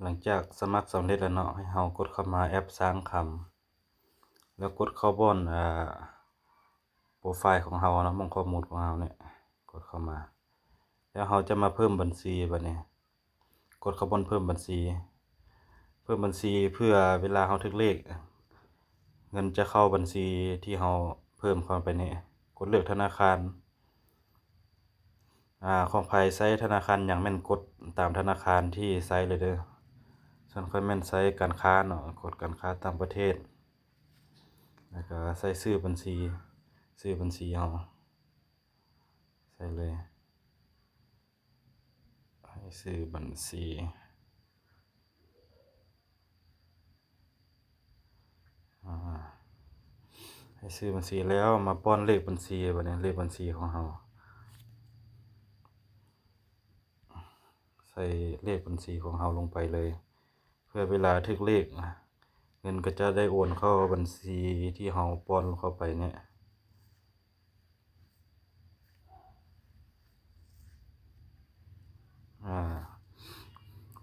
หลังจากสมัครสำเร็จแล้วเนาะให้เรากดเข้ามาแอปสร้างคำแล้วกดเข้าบ่อนโปรไฟล์ของเราเนาะหม้องข้อมูลของเราเนี่ยกดเข้ามาแล้วเราจะมาเพิ่มบัญชีบัดนี้กดเข้าบ่อนเพิ่มบัญชีเพื่อเวลาเราถึกเลขเงินจะเข้าบัญชีที่เราเพิ่มเข้าไปนี่กดเลือกธนาคารของไผใช้ธนาคารหยังแม่นกดตามธนาคารที่ใช้เลยเด้อส่วนข้อยแม่นใช้การค้าเนาะกดการค้าต่างประเทศแล้วก็ใส่ชื่อบัญชีเราใส่เลยให้ชื่อบัญชีให้ชื่อบัญชีแล้วมาป้อนเลขบัญชีบัดนี้เลขบัญชีของเราใส่เลขบัญชีของเราลงไปเลยเพื่อเวลาถึกเลขเงินก็จะได้โอนเข้าบัญชีที่เราป้อนเข้าไปเนี่ย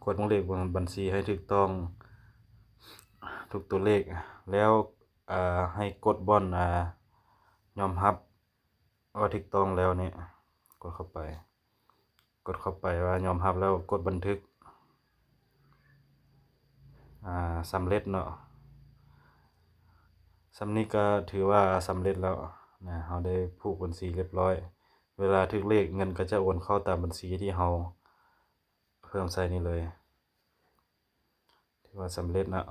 กดเลขบัญชีให้ถูกต้องทุกตัวเลขแล้วให้กดบ่อนยอมรับว่าถูกต้องแล้วเนี่ยกดเข้าไปว่ายอมรับแล้วกดบันทึกสำเร็จเนาะสำนี้ก็ถือว่าสำเร็จแล้วนะเราได้ผูกบัญชีเรียบร้อยเวลาถึกเลขเงินก็จะโอนเข้าตามบัญชีที่เราเพิ่มใส่นี่เลยถือว่าสำเร็จเนาะ